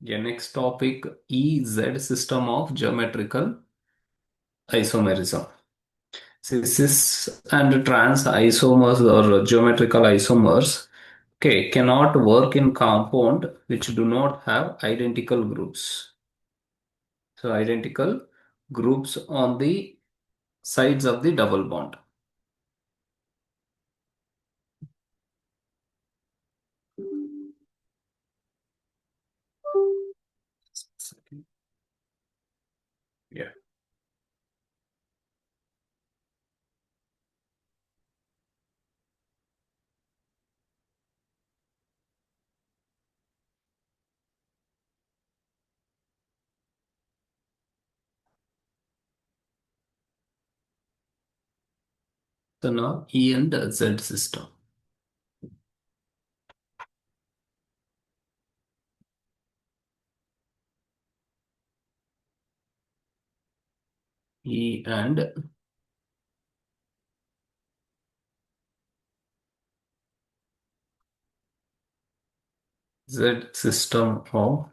Yeah, next topic, EZ system of geometrical isomerism. Cis and trans isomers or geometrical isomers, okay, cannot work in compound which do not have identical groups. So identical groups on the sides of the double bond. Yeah. So now E and Z system. E and Z system of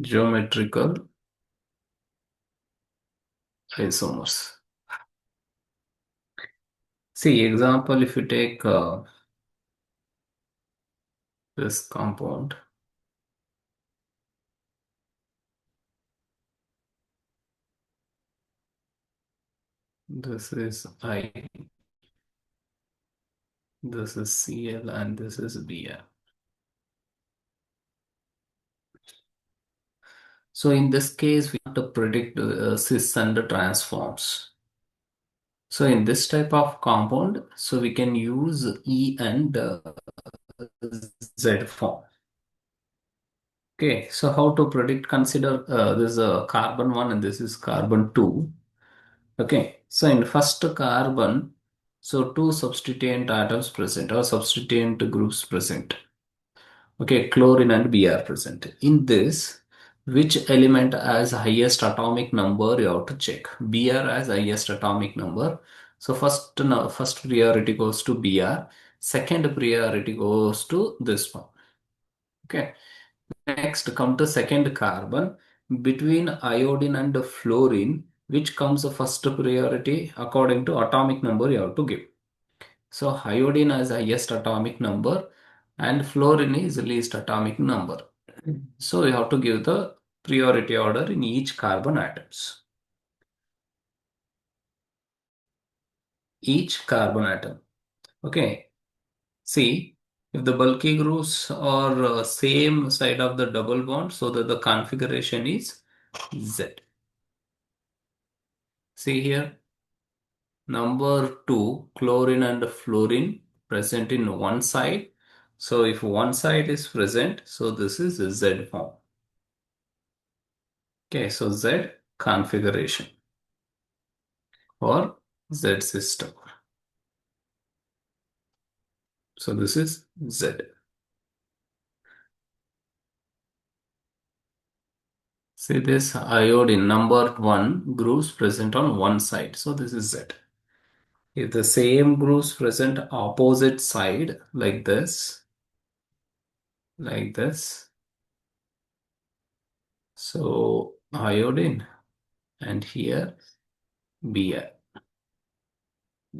geometrical isomers. See, example, if you take this compound, this is I, this is Cl, and this is Br. So in this case, we have to predict cis and transforms. So in this type of compound, so we can use E and Z form. Okay, so how to predict? Consider this is a carbon 1 and this is carbon 2. Okay, so in first carbon, so two substituent atoms present or substituent groups present. Okay, chlorine and Br present. In this, which element has highest atomic number you have to check. Br has highest atomic number. So first, no, first priority goes to Br. Second priority goes to this one. Okay. Next, come to second carbon. Between iodine and fluorine, which comes the first priority according to atomic number you have to give. So iodine has highest atomic number and fluorine is least atomic number. So you have to give the priority order in each carbon atoms. Each carbon atom. Okay. See, if the bulky groups are same side of the double bond, so that the configuration is Z. See here, number 2, chlorine and fluorine present in one side. So if one side is present, so this is Z form. Okay, so Z configuration for Z system. So this is Z. See this iodine number 1 grooves present on one side. So this is Z. If the same grooves present opposite side like this, so iodine and here Br.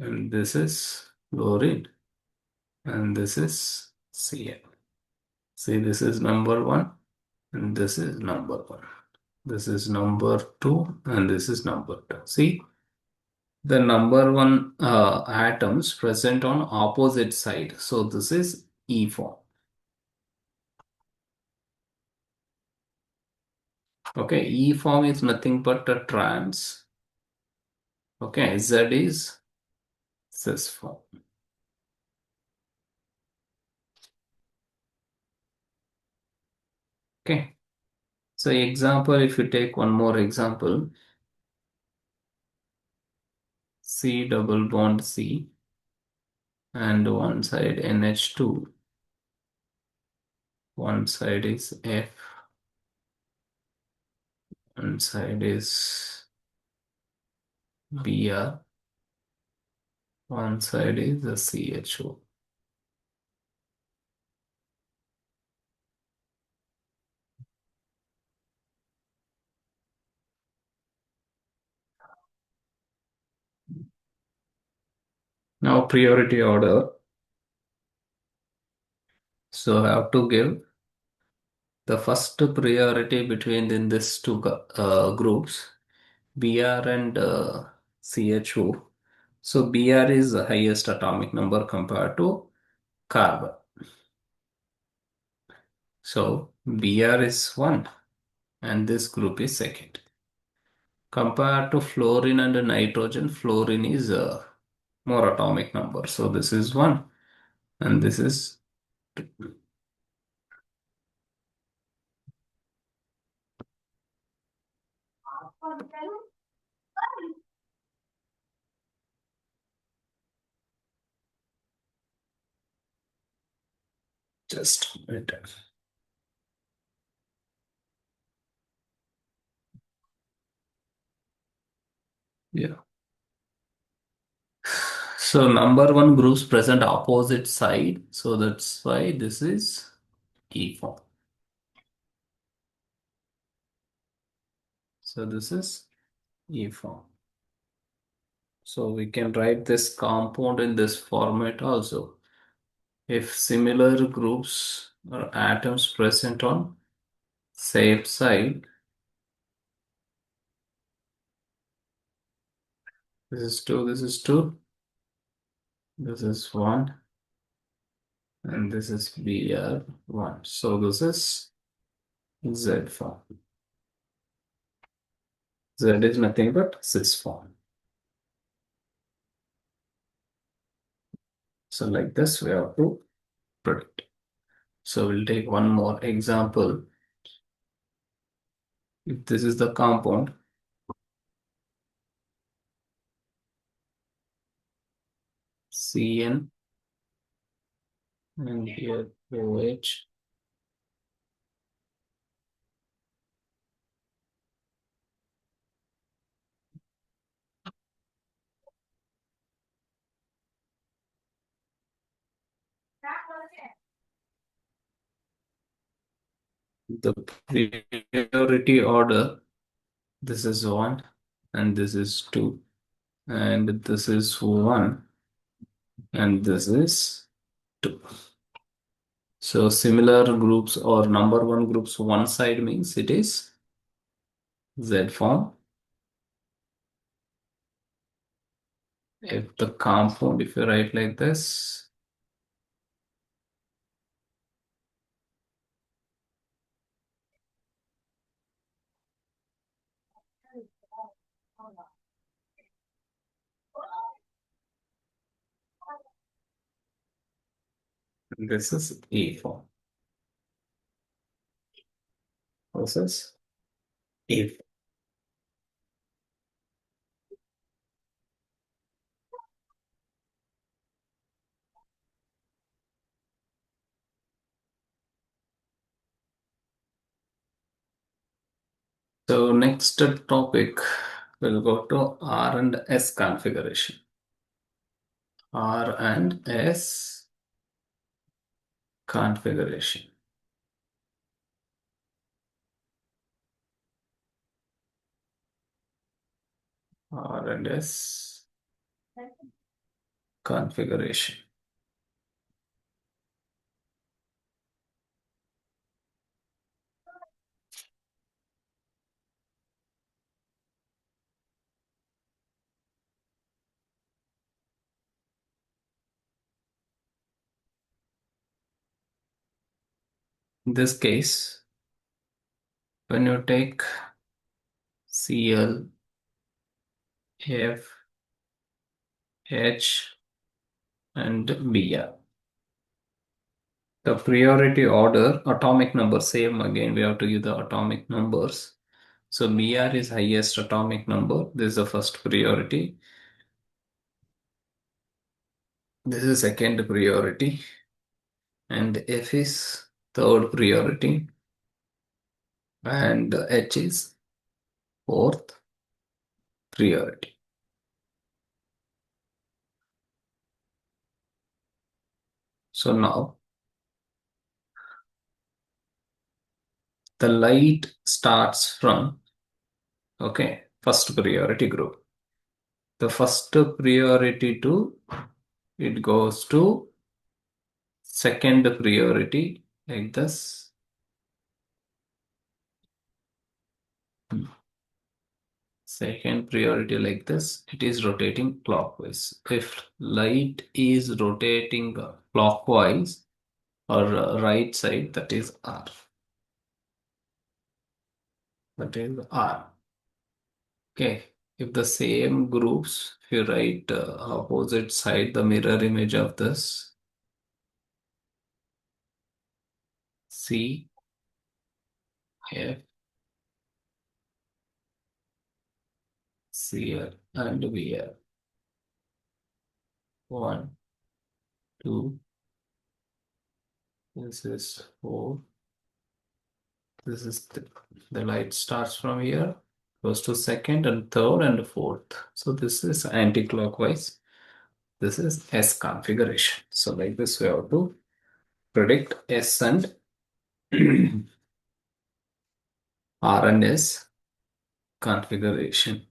And this is fluorine and this is Cl. See, this is number 1 and this is number 1. This is number 2 and this is number 2. See, the number 1 atoms present on opposite side. So this is E form. Okay, E form is nothing but a trans. Okay, Z is cis form. Okay, so example, if you take one more example, C double bond C and one side NH2, one side is F, one side is Br, one side is the CHO. Now priority order. So I have to give the first priority between in these two groups, Br and CHO. So Br is the highest atomic number compared to carbon. So Br is 1 and this group is second. Compared to fluorine and nitrogen, fluorine is a more atomic number. So this is 1 and this is 2. Just a minute. Yeah. So number one groups present opposite side. So that's why this is E form. So this is E form. So we can write this compound in this format also. If similar groups or atoms present on same side, this is 2, this is 2, this is 1, and this is Br1. So this is Z form. Z is nothing but cis form. So like this we have to predict. So we'll take one more example. If this is the compound, Cn, and here OH, the priority order, this is 1, and this is 2, and this is 1, and this is 2. So similar groups or number one groups one side means it is Z form. If the compound, if you write like this, this is E form. This is E form. So next topic, we'll go to R and S configuration. R and S configuration. R and S configuration. In this case, when you take Cl, F, H, and Br, the priority order, atomic number, same again, we have to give the atomic numbers. So Br is highest atomic number. This is the first priority. This is second priority. And F is third priority. And H is fourth priority. So now the light starts from, okay, first priority group. The first priority to it goes to second priority like this. Second priority like this, it is rotating clockwise. If light is rotating clockwise or right side, that is R. That is R. Okay. If the same groups, if you write opposite side, the mirror image of this, C, F, C, L, and V, L. 1, 2, this is 4. This is the light starts from here, goes to second and third and fourth. So this is anti-clockwise. This is S configuration. So like this, we have to predict S and R and S configuration.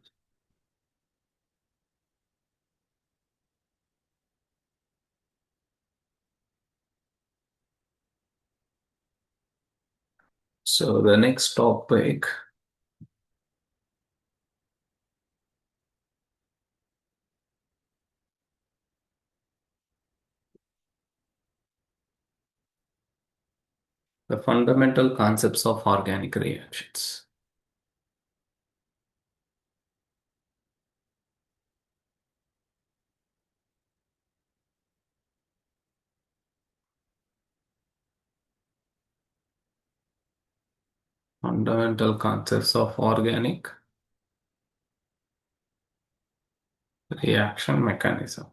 So the next topic, the fundamental concepts of organic reactions. Fundamental concepts of organic reaction mechanism.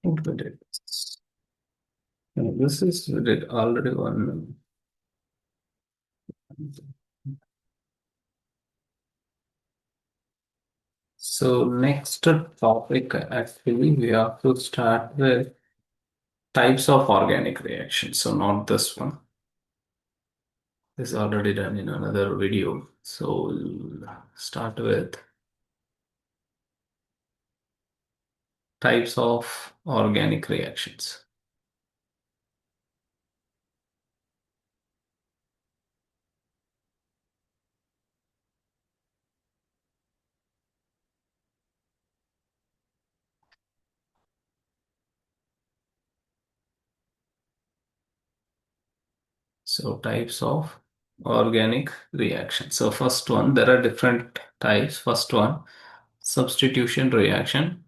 What we did. No, this is we did already one. So next topic, actually, we have to start with types of organic reactions. So not this one. This is already done in another video. So we'll start with types of organic reactions. So types of organic reactions. So first one, there are different types. First one, substitution reaction.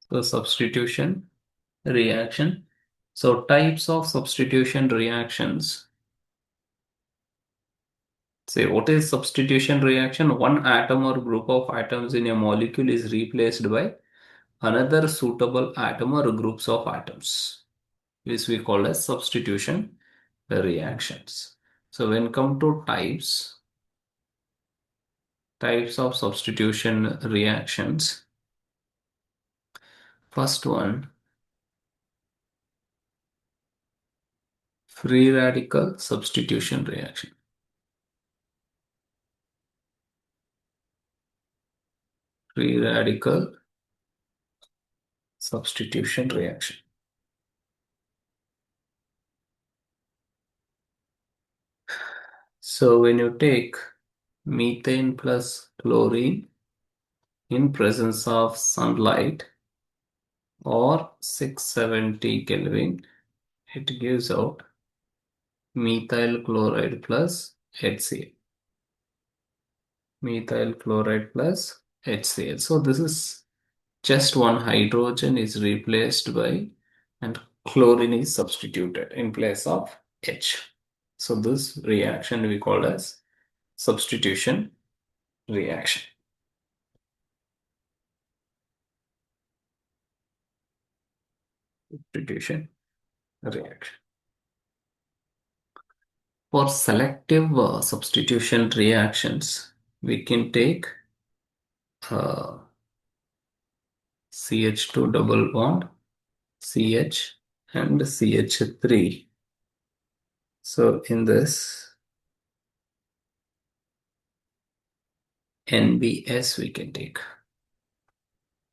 So substitution reaction. So types of substitution reactions. Say, what is substitution reaction? One atom or group of atoms in a molecule is replaced by another suitable atom or groups of atoms, which we call as substitution reactions. So when come to types of substitution reactions, first one, free radical substitution reaction. Free radical substitution reaction. So when you take methane plus chlorine in presence of sunlight or 670 Kelvin, it gives out methyl chloride plus HCl. Methyl chloride plus HCl. So this is just one hydrogen is replaced by and chlorine is substituted in place of H. So this reaction we call as substitution reaction. Substitution reaction. For selective substitution reactions, we can take CH2 double bond, CH and CH3. So in this NBS we can take.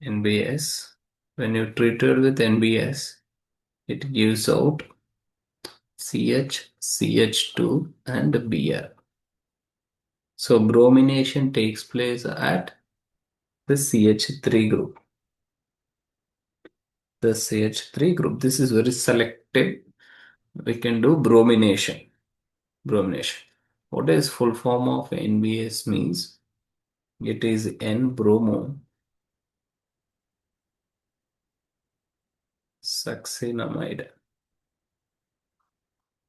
NBS, when you treat it with NBS, it gives out CH, CH2 and Br. So bromination takes place at the CH3 group. The CH3 group, this is very selective. We can do bromination. Bromination. What is full form of NBS means? It is N-bromo succinamide.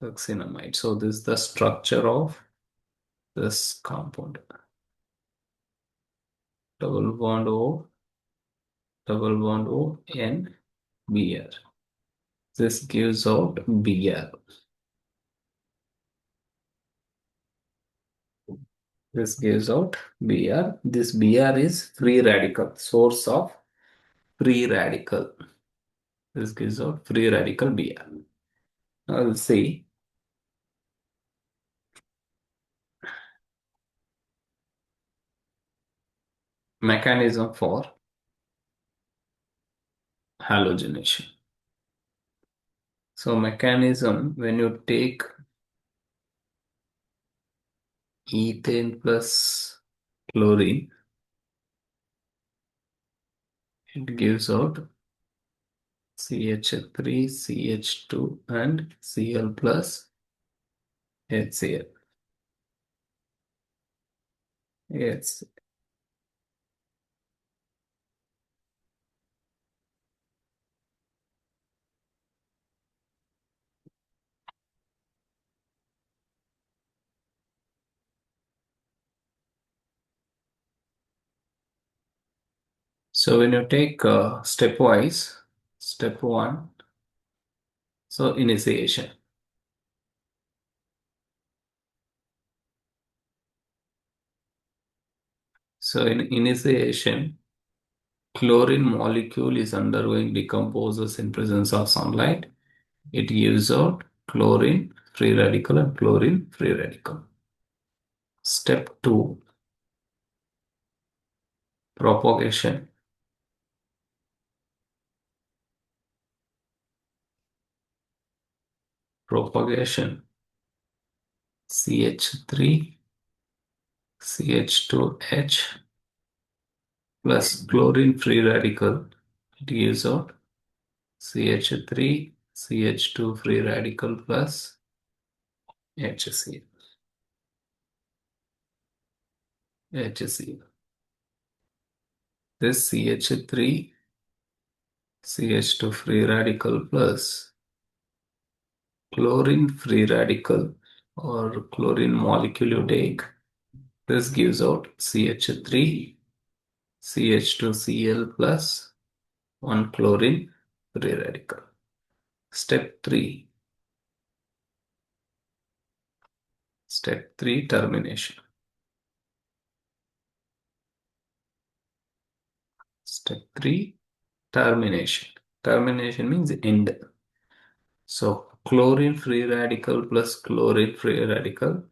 Succinamide. So this is the structure of this compound. Double bond O, double bond O, N, Br. This gives out Br. This gives out Br. This Br is free radical, source of free radical. This gives out free radical Br. Now we'll see mechanism for halogenation. So mechanism, when you take ethane plus chlorine, it gives out CH3, CH2 and Cl plus HCl. Yes. So when you take stepwise, step 1, so initiation. So in initiation, chlorine molecule is undergoing decomposes in presence of sunlight. It gives out chlorine free radical and chlorine free radical. Step 2, propagation. Propagation. CH3, CH2H plus chlorine free radical. It gives out CH3, CH2 free radical plus HCl. HCl. This CH3, CH2 free radical plus chlorine free radical or chlorine molecule you take. This gives out CH3, CH2Cl plus 1 chlorine free radical. Step 3. Step 3, termination. Step 3, termination. Termination means end. So chlorine free radical plus chlorine free radical,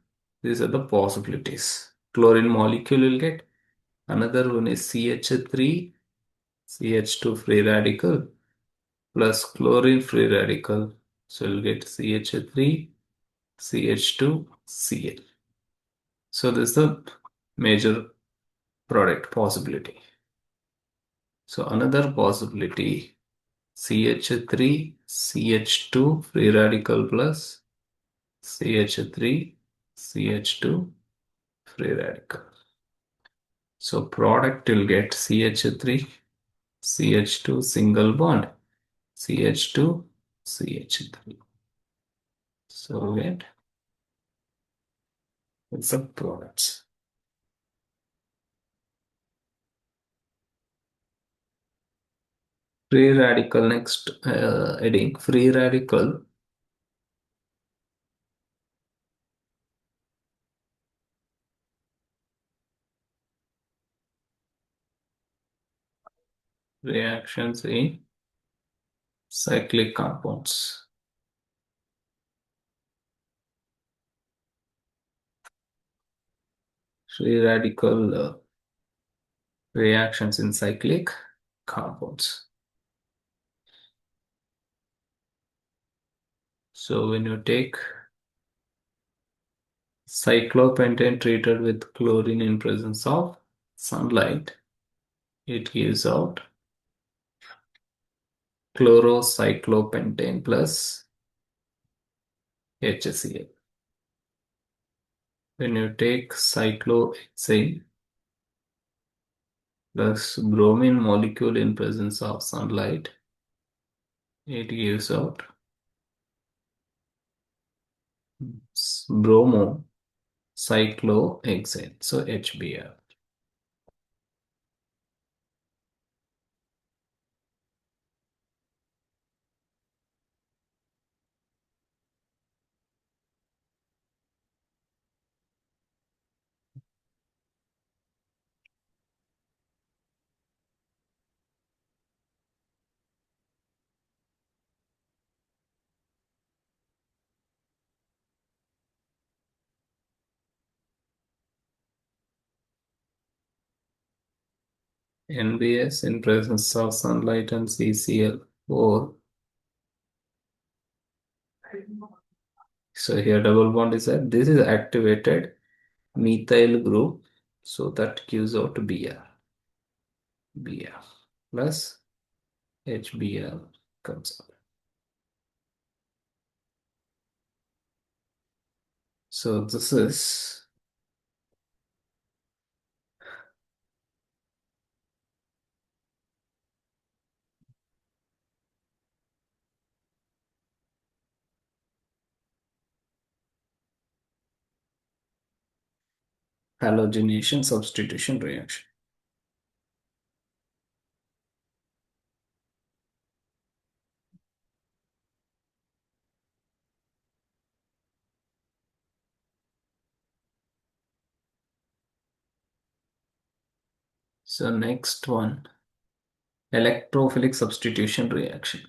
these are the possibilities. Chlorine molecule will get. Another one is CH3, CH2 free radical plus chlorine free radical. So you'll get CH3, CH2, Cl. So this is the major product possibility. So another possibility, CH3, CH2 free radical plus CH3, CH2 free radical. So product will get CH3, CH2 single bond, CH2, CH3. So we get it's a products. Free radical, next heading, free radical reactions in cyclic compounds. Free radical reactions in cyclic compounds. So when you take cyclopentane treated with chlorine in presence of sunlight, it gives out chlorocyclopentane plus HCl. When you take cyclohexane plus bromine molecule in presence of sunlight, it gives out bromocyclohexane, so HBr. NBS in presence of sunlight and CCl4. So here double bond is that this is activated methyl group, so that gives out Br plus HBr comes out. So this is halogenation substitution reaction. So next one, electrophilic substitution reaction.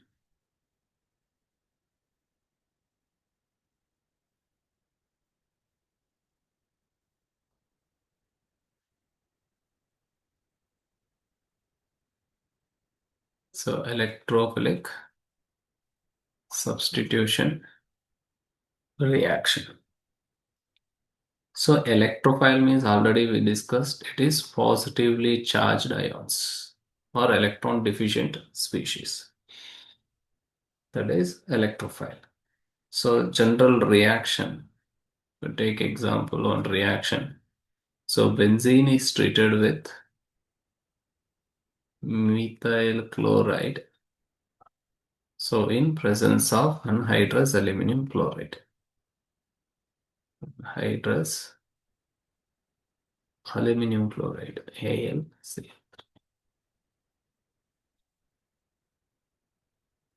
So electrophilic substitution reaction. So electrophile means already we discussed it is positively charged ions or electron deficient species. That is electrophile. So general reaction, we take example on reaction. So benzene is treated with methyl chloride. So in presence of anhydrous aluminum chloride. Hydrous aluminum chloride, AlC.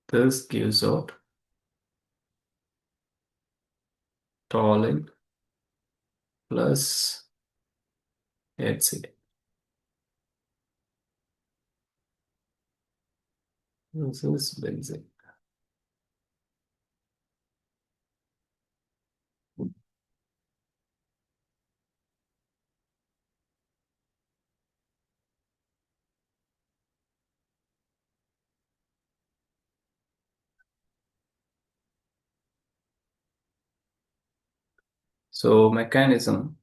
This gives out toluene plus HCl. This is benzene. So mechanism,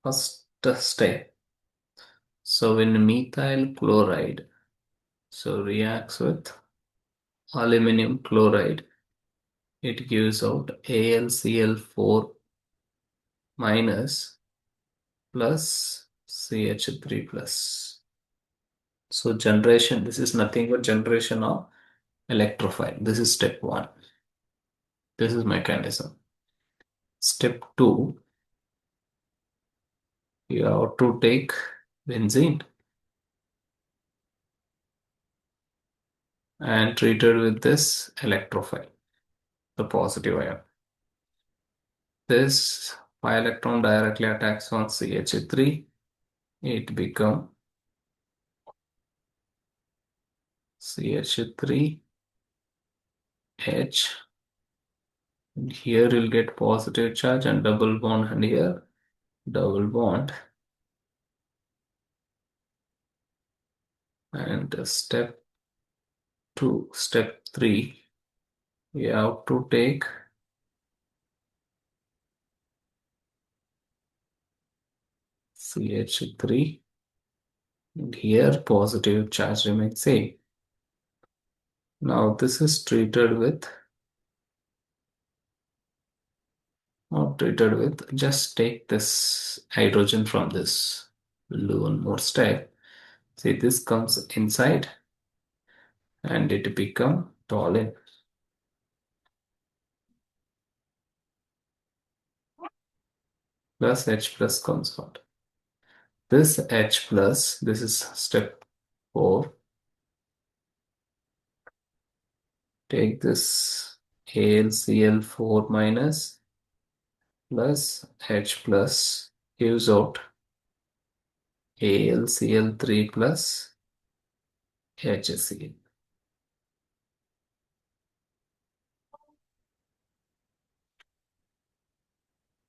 first step. So when methyl chloride so reacts with aluminum chloride, it gives out AlCl4 minus plus CH3 plus. So generation, this is nothing but generation of electrophile. This is step one. This is mechanism. Step two, you have to take benzene. and treated with this electrophile, the positive ion. This pi electron directly attacks on CH3. It becomes CH3H. And here you'll get positive charge and double bond, and here double bond. And step 3, we have to take CH3, and here positive charge remains same. Now this is treated with, not treated with, just take this hydrogen from this. We'll do one more step. See, this comes inside and it become toluene. Plus H plus comes out. This H plus, this is step 4. Take this AlCl4 minus plus H plus gives out AlCl3 plus HCl.